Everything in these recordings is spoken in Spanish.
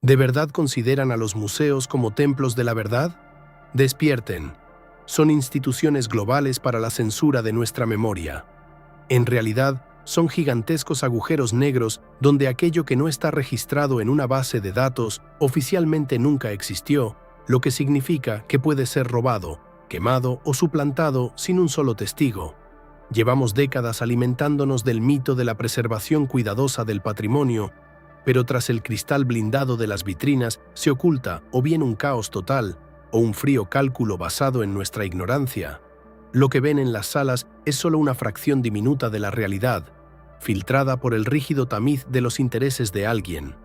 ¿De verdad consideran a los museos como templos de la verdad? Despierten. Son instituciones globales para la censura de nuestra memoria. En realidad, son gigantescos agujeros negros donde aquello que no está registrado en una base de datos oficialmente nunca existió, lo que significa que puede ser robado, quemado o suplantado sin un solo testigo. Llevamos décadas alimentándonos del mito de la preservación cuidadosa del patrimonio, pero tras el cristal blindado de las vitrinas se oculta o bien un caos total o un frío cálculo basado en nuestra ignorancia. Lo que ven en las salas es solo una fracción diminuta de la realidad, filtrada por el rígido tamiz de los intereses de alguien.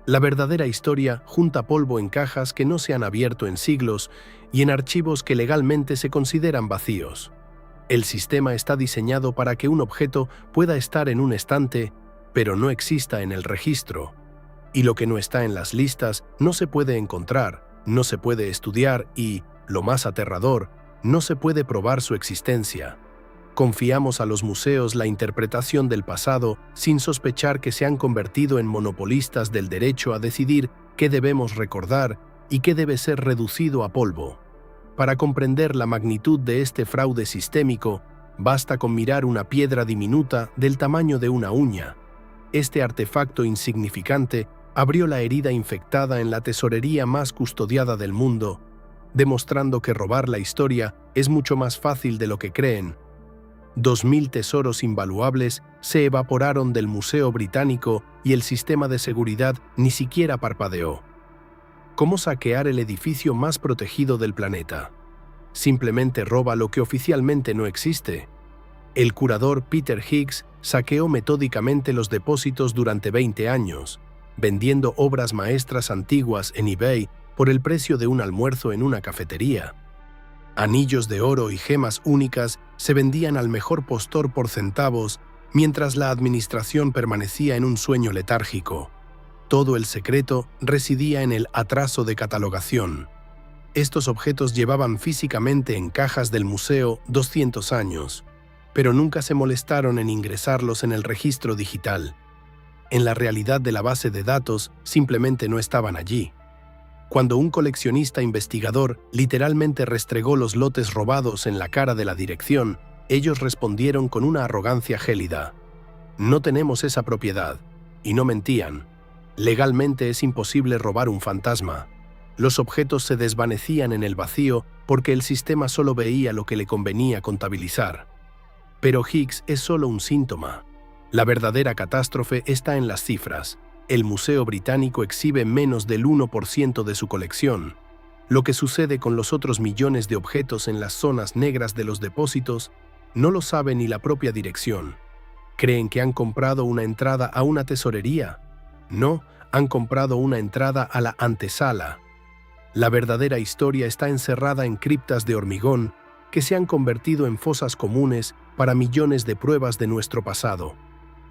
La verdadera historia junta polvo en cajas que no se han abierto en siglos y en archivos que legalmente se consideran vacíos. El sistema está diseñado para que un objeto pueda estar en un estante, pero no exista en el registro. Y lo que no está en las listas no se puede encontrar, no se puede estudiar y, lo más aterrador, no se puede probar su existencia. Confiamos a los museos la interpretación del pasado sin sospechar que se han convertido en monopolistas del derecho a decidir qué debemos recordar y qué debe ser reducido a polvo. Para comprender la magnitud de este fraude sistémico, basta con mirar una piedra diminuta del tamaño de una uña. Este artefacto insignificante abrió la herida infectada en la tesorería más custodiada del mundo, demostrando que robar la historia es mucho más fácil de lo que creen. 2000 tesoros invaluables se evaporaron del Museo Británico y el sistema de seguridad ni siquiera parpadeó. ¿Cómo saquear el edificio más protegido del planeta? Simplemente roba lo que oficialmente no existe. El curador Peter Higgs saqueó metódicamente los depósitos durante 20 años, vendiendo obras maestras antiguas en eBay por el precio de un almuerzo en una cafetería. Anillos de oro y gemas únicas se vendían al mejor postor por centavos, mientras la administración permanecía en un sueño letárgico. Todo el secreto residía en el atraso de catalogación. Estos objetos llevaban físicamente en cajas del museo 200 años, pero nunca se molestaron en ingresarlos en el registro digital. En la realidad de la base de datos simplemente no estaban allí. Cuando un coleccionista investigador literalmente restregó los lotes robados en la cara de la dirección, ellos respondieron con una arrogancia gélida: «No tenemos esa propiedad», y no mentían. Legalmente es imposible robar un fantasma. Los objetos se desvanecían en el vacío porque el sistema solo veía lo que le convenía contabilizar. Pero Higgs es solo un síntoma. La verdadera catástrofe está en las cifras. El Museo Británico exhibe menos del 1% de su colección. Lo que sucede con los otros millones de objetos en las zonas negras de los depósitos no lo sabe ni la propia dirección. ¿Creen que han comprado una entrada a una tesorería? No, han comprado una entrada a la antesala. La verdadera historia está encerrada en criptas de hormigón que se han convertido en fosas comunes para millones de pruebas de nuestro pasado.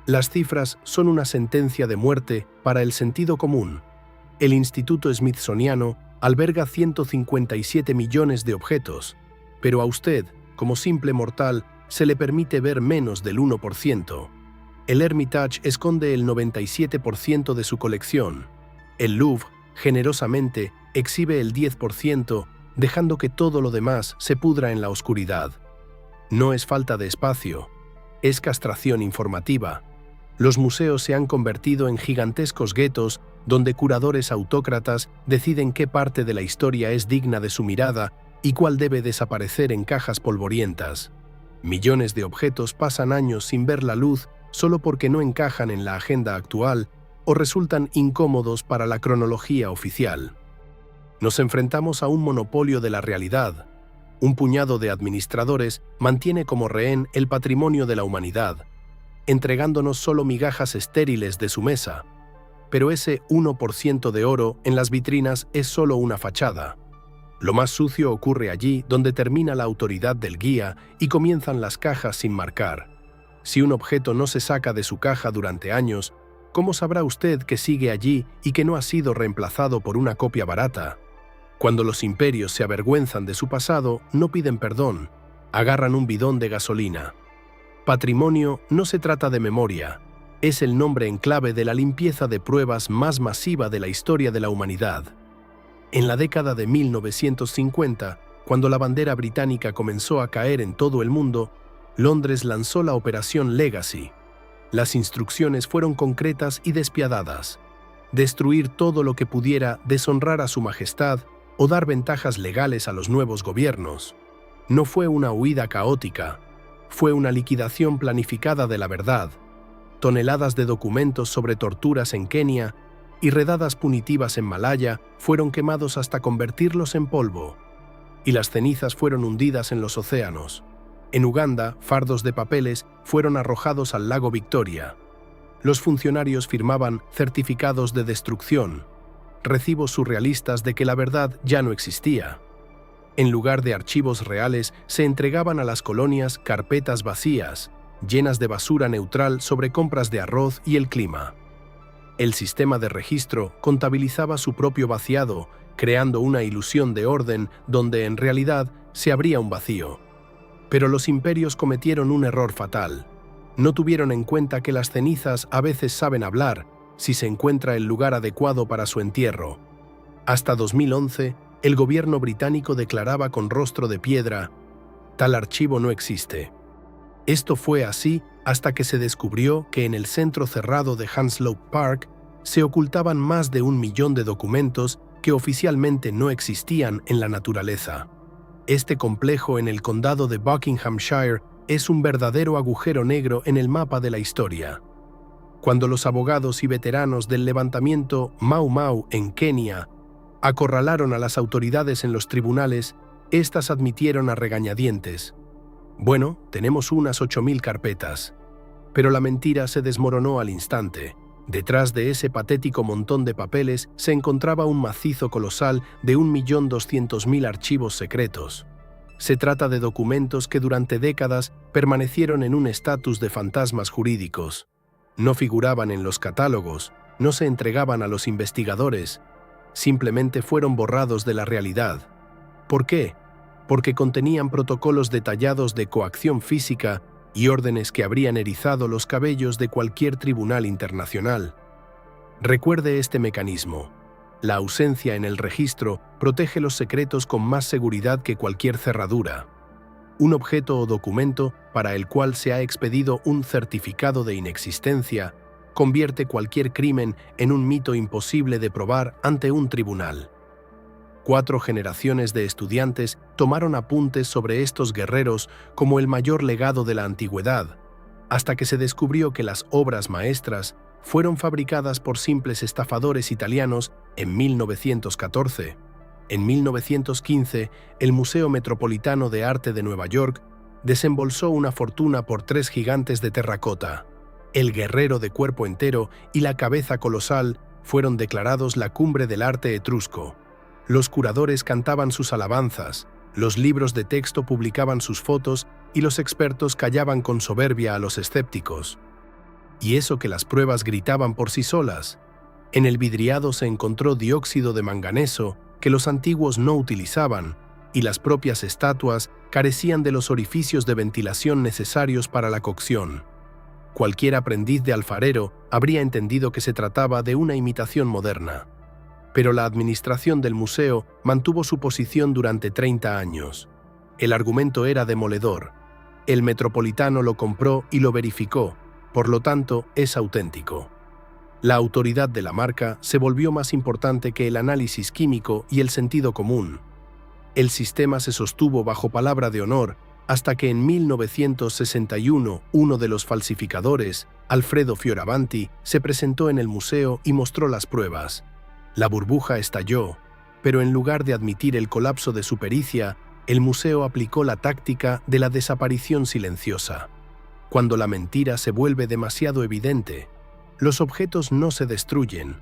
Las cifras son una sentencia de muerte para el sentido común. El Instituto Smithsoniano alberga 157 millones de objetos, pero a usted, como simple mortal, se le permite ver menos del 1%. El Hermitage esconde el 97% de su colección. El Louvre, generosamente, exhibe el 10%, dejando que todo lo demás se pudra en la oscuridad. No es falta de espacio, es castración informativa. Los museos se han convertido en gigantescos guetos donde curadores autócratas deciden qué parte de la historia es digna de su mirada y cuál debe desaparecer en cajas polvorientas. Millones de objetos pasan años sin ver la luz solo porque no encajan en la agenda actual o resultan incómodos para la cronología oficial. Nos enfrentamos a un monopolio de la realidad. Un puñado de administradores mantiene como rehén el patrimonio de la humanidad, entregándonos solo migajas estériles de su mesa. Pero ese 1% de oro en las vitrinas es solo una fachada. Lo más sucio ocurre allí donde termina la autoridad del guía y comienzan las cajas sin marcar. Si un objeto no se saca de su caja durante años, ¿cómo sabrá usted que sigue allí y que no ha sido reemplazado por una copia barata? Cuando los imperios se avergüenzan de su pasado, no piden perdón, agarran un bidón de gasolina. Patrimonio no se trata de memoria, Es el nombre en clave de la limpieza de pruebas más masiva de la historia de la humanidad. En la década de 1950, cuando la bandera británica comenzó a caer en todo el mundo, Londres lanzó la Operación Legacy. Las instrucciones fueron concretas y despiadadas: destruir todo lo que pudiera deshonrar a su majestad o dar ventajas legales a los nuevos gobiernos. No fue una huida caótica, fue una liquidación planificada de la verdad. Toneladas de documentos sobre torturas en Kenia y redadas punitivas en Malaya fueron quemados hasta convertirlos en polvo, y las cenizas fueron hundidas en los océanos. En Uganda, fardos de papeles fueron arrojados al lago Victoria. Los funcionarios firmaban certificados de destrucción, recibos surrealistas de que la verdad ya no existía. En lugar de archivos reales, se entregaban a las colonias carpetas vacías, llenas de basura neutral sobre compras de arroz y el clima. El sistema de registro contabilizaba su propio vaciado, creando una ilusión de orden donde en realidad se abría un vacío. Pero los imperios cometieron un error fatal. No tuvieron en cuenta que las cenizas a veces saben hablar si se encuentra el lugar adecuado para su entierro. Hasta 2011, el gobierno británico declaraba con rostro de piedra: tal archivo no existe. Esto fue así hasta que se descubrió que en el centro cerrado de Hanslope Park se ocultaban más de 1 millón de documentos que oficialmente no existían en la naturaleza. Este complejo en el condado de Buckinghamshire es un verdadero agujero negro en el mapa de la historia. Cuando los abogados y veteranos del levantamiento Mau Mau en Kenia acorralaron a las autoridades en los tribunales, éstas admitieron a regañadientes: bueno, tenemos unas 8.000 carpetas. Pero la mentira se desmoronó al instante. Detrás de ese patético montón de papeles se encontraba un macizo colosal de 1.200.000 archivos secretos. Se trata de documentos que durante décadas permanecieron en un estatus de fantasmas jurídicos. No figuraban en los catálogos, no se entregaban a los investigadores, simplemente fueron borrados de la realidad. ¿Por qué? Porque contenían protocolos detallados de coacción física y órdenes que habrían erizado los cabellos de cualquier tribunal internacional. Recuerde este mecanismo. La ausencia en el registro protege los secretos con más seguridad que cualquier cerradura. Un objeto o documento para el cual se ha expedido un certificado de inexistencia convierte cualquier crimen en un mito imposible de probar ante un tribunal. 4 generaciones de estudiantes tomaron apuntes sobre estos guerreros como el mayor legado de la antigüedad, hasta que se descubrió que las obras maestras fueron fabricadas por simples estafadores italianos en 1914. En 1915, el Museo Metropolitano de Arte de Nueva York desembolsó una fortuna por 3 gigantes de terracota. El guerrero de cuerpo entero y la cabeza colosal fueron declarados la cumbre del arte etrusco. Los curadores cantaban sus alabanzas, los libros de texto publicaban sus fotos y los expertos callaban con soberbia a los escépticos. Y eso que las pruebas gritaban por sí solas. En el vidriado se encontró dióxido de manganeso que los antiguos no utilizaban, y las propias estatuas carecían de los orificios de ventilación necesarios para la cocción. Cualquier aprendiz de alfarero habría entendido que se trataba de una imitación moderna. Pero la administración del museo mantuvo su posición durante 30 años. El argumento era demoledor. El Metropolitano lo compró y lo verificó, por lo tanto, es auténtico. La autoridad de la marca se volvió más importante que el análisis químico y el sentido común. El sistema se sostuvo bajo palabra de honor hasta que en 1961 uno de los falsificadores, Alfredo Fioravanti, se presentó en el museo y mostró las pruebas. La burbuja estalló, pero en lugar de admitir el colapso de su pericia, el museo aplicó la táctica de la desaparición silenciosa. Cuando la mentira se vuelve demasiado evidente, los objetos no se destruyen,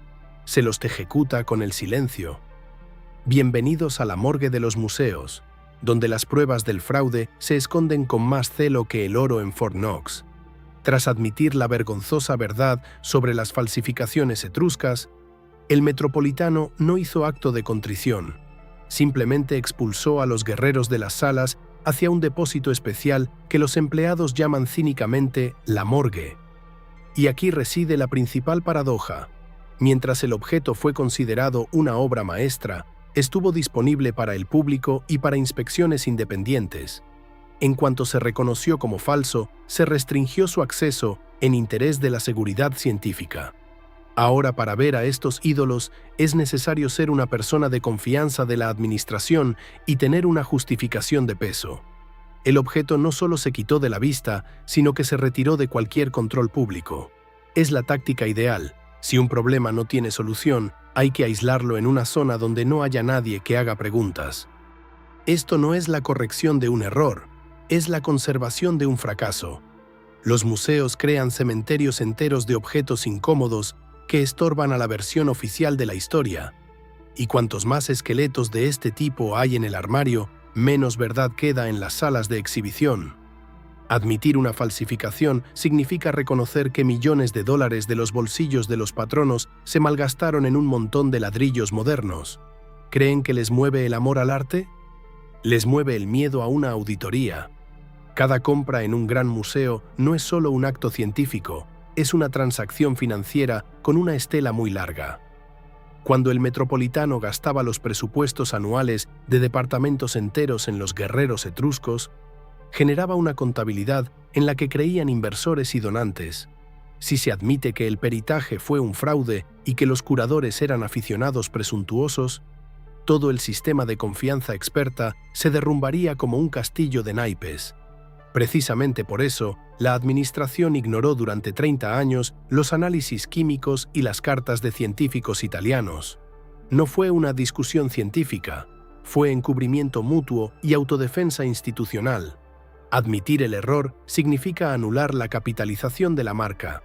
se los ejecuta con el silencio. Bienvenidos a la morgue de los museos, donde las pruebas del fraude se esconden con más celo que el oro en Fort Knox. Tras admitir la vergonzosa verdad sobre las falsificaciones etruscas, el Metropolitano no hizo acto de contrición, simplemente expulsó a los guerreros de las salas hacia un depósito especial que los empleados llaman cínicamente la morgue. Y aquí reside la principal paradoja. Mientras el objeto fue considerado una obra maestra, estuvo disponible para el público y para inspecciones independientes. En cuanto se reconoció como falso, se restringió su acceso en interés de la seguridad científica. Ahora, para ver a estos ídolos, es necesario ser una persona de confianza de la administración y tener una justificación de peso. El objeto no solo se quitó de la vista, sino que se retiró de cualquier control público. Es la táctica ideal. Si un problema no tiene solución, hay que aislarlo en una zona donde no haya nadie que haga preguntas. Esto no es la corrección de un error, es la conservación de un fracaso. Los museos crean cementerios enteros de objetos incómodos que estorban a la versión oficial de la historia. Y cuantos más esqueletos de este tipo hay en el armario, menos verdad queda en las salas de exhibición. Admitir una falsificación significa reconocer que millones de dólares de los bolsillos de los patronos se malgastaron en un montón de ladrillos modernos. ¿Creen que les mueve el amor al arte? Les mueve el miedo a una auditoría. Cada compra en un gran museo no es solo un acto científico, es una transacción financiera con una estela muy larga. Cuando el Metropolitano gastaba los presupuestos anuales de departamentos enteros en los guerreros etruscos, generaba una contabilidad en la que creían inversores y donantes. Si se admite que el peritaje fue un fraude y que los curadores eran aficionados presuntuosos, todo el sistema de confianza experta se derrumbaría como un castillo de naipes. Precisamente por eso, la administración ignoró durante 30 años los análisis químicos y las cartas de científicos italianos. No fue una discusión científica, fue encubrimiento mutuo y autodefensa institucional. Admitir el error significa anular la capitalización de la marca.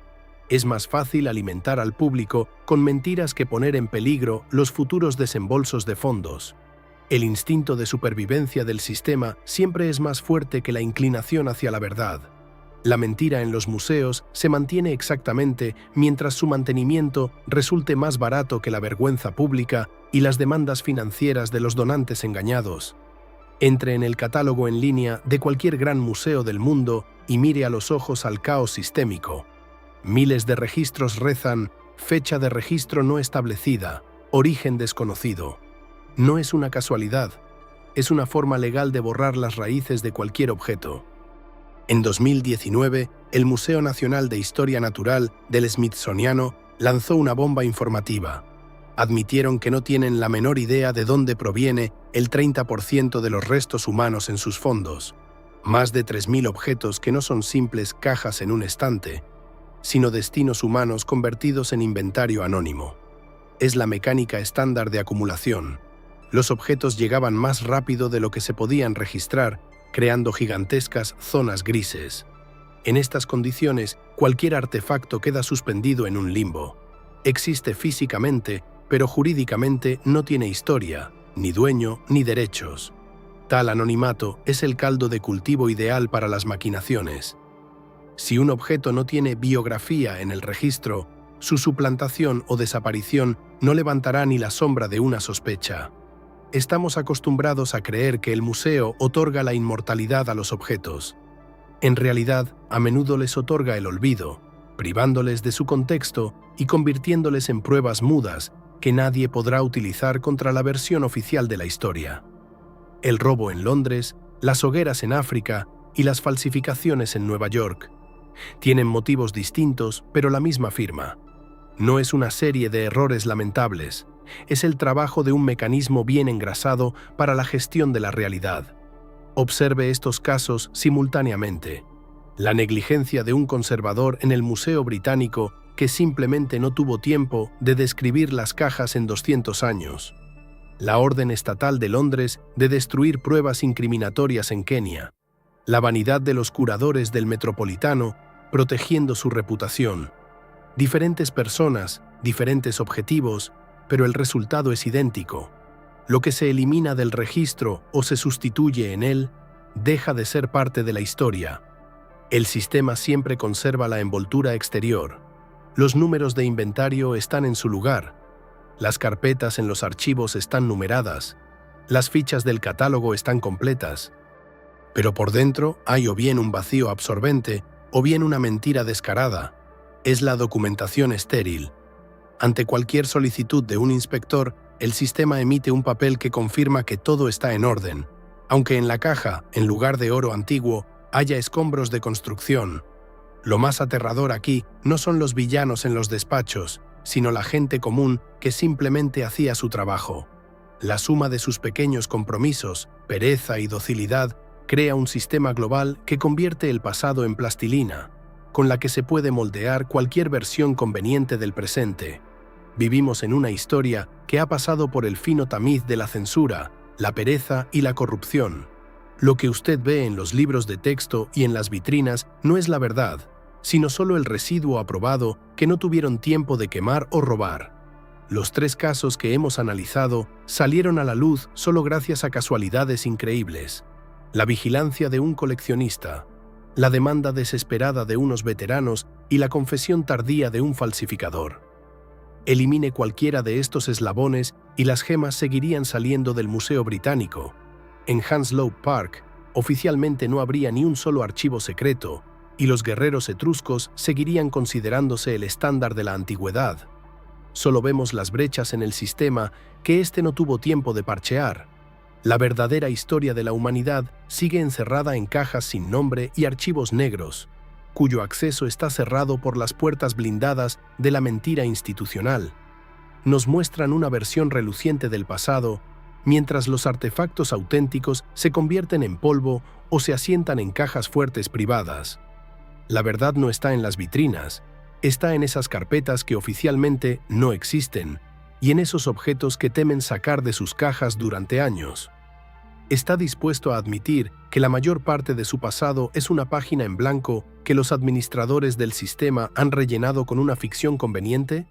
Es más fácil alimentar al público con mentiras que poner en peligro los futuros desembolsos de fondos. El instinto de supervivencia del sistema siempre es más fuerte que la inclinación hacia la verdad. La mentira en los museos se mantiene exactamente mientras su mantenimiento resulte más barato que la vergüenza pública y las demandas financieras de los donantes engañados. Entre en el catálogo en línea de cualquier gran museo del mundo y mire a los ojos al caos sistémico. Miles de registros rezan: fecha de registro no establecida, origen desconocido. No es una casualidad, es una forma legal de borrar las raíces de cualquier objeto. En 2019, el Museo Nacional de Historia Natural del Smithsoniano lanzó una bomba informativa. Admitieron que no tienen la menor idea de dónde proviene el 30% de los restos humanos en sus fondos. Más de 3.000 objetos que no son simples cajas en un estante, sino destinos humanos convertidos en inventario anónimo. Es la mecánica estándar de acumulación. Los objetos llegaban más rápido de lo que se podían registrar, creando gigantescas zonas grises. En estas condiciones, cualquier artefacto queda suspendido en un limbo. Existe físicamente, pero jurídicamente no tiene historia, ni dueño, ni derechos. Tal anonimato es el caldo de cultivo ideal para las maquinaciones. Si un objeto no tiene biografía en el registro, su suplantación o desaparición no levantará ni la sombra de una sospecha. Estamos acostumbrados a creer que el museo otorga la inmortalidad a los objetos. En realidad, a menudo les otorga el olvido, privándoles de su contexto y convirtiéndoles en pruebas mudas que nadie podrá utilizar contra la versión oficial de la historia. El robo en Londres, las hogueras en África y las falsificaciones en Nueva York tienen motivos distintos, pero la misma firma. No es una serie de errores lamentables, es el trabajo de un mecanismo bien engrasado para la gestión de la realidad. Observe estos casos simultáneamente. La negligencia de un conservador en el Museo Británico que simplemente no tuvo tiempo de describir las cajas en 200 años. La orden estatal de Londres de destruir pruebas incriminatorias en Kenia. La vanidad de los curadores del Metropolitano protegiendo su reputación. Diferentes personas, diferentes objetivos, pero el resultado es idéntico. Lo que se elimina del registro o se sustituye en él, deja de ser parte de la historia. El sistema siempre conserva la envoltura exterior. Los números de inventario están en su lugar. Las carpetas en los archivos están numeradas. Las fichas del catálogo están completas. Pero por dentro hay o bien un vacío absorbente o bien una mentira descarada. es la documentación estéril. Ante cualquier solicitud de un inspector, el sistema emite un papel que confirma que todo está en orden, aunque en la caja, en lugar de oro antiguo, haya escombros de construcción. Lo más aterrador aquí no son los villanos en los despachos, sino la gente común que simplemente hacía su trabajo. La suma de sus pequeños compromisos, pereza y docilidad crea un sistema global que convierte el pasado en plastilina, con la que se puede moldear cualquier versión conveniente del presente. Vivimos en una historia que ha pasado por el fino tamiz de la censura, la pereza y la corrupción. Lo que usted ve en los libros de texto y en las vitrinas no es la verdad, sino solo el residuo aprobado que no tuvieron tiempo de quemar o robar. Los 3 casos que hemos analizado salieron a la luz solo gracias a casualidades increíbles. La vigilancia de un coleccionista, la demanda desesperada de unos veteranos y la confesión tardía de un falsificador. Elimine cualquiera de estos eslabones y las gemas seguirían saliendo del Museo Británico. En Hanslope Park, oficialmente no habría ni un solo archivo secreto, y los guerreros etruscos seguirían considerándose el estándar de la antigüedad. Solo vemos las brechas en el sistema que éste no tuvo tiempo de parchear. La verdadera historia de la humanidad sigue encerrada en cajas sin nombre y archivos negros, cuyo acceso está cerrado por las puertas blindadas de la mentira institucional. Nos muestran una versión reluciente del pasado, mientras los artefactos auténticos se convierten en polvo o se asientan en cajas fuertes privadas. La verdad no está en las vitrinas, está en esas carpetas que oficialmente no existen y en esos objetos que temen sacar de sus cajas durante años. ¿Está dispuesto a admitir que la mayor parte de su pasado es una página en blanco que los administradores del sistema han rellenado con una ficción conveniente?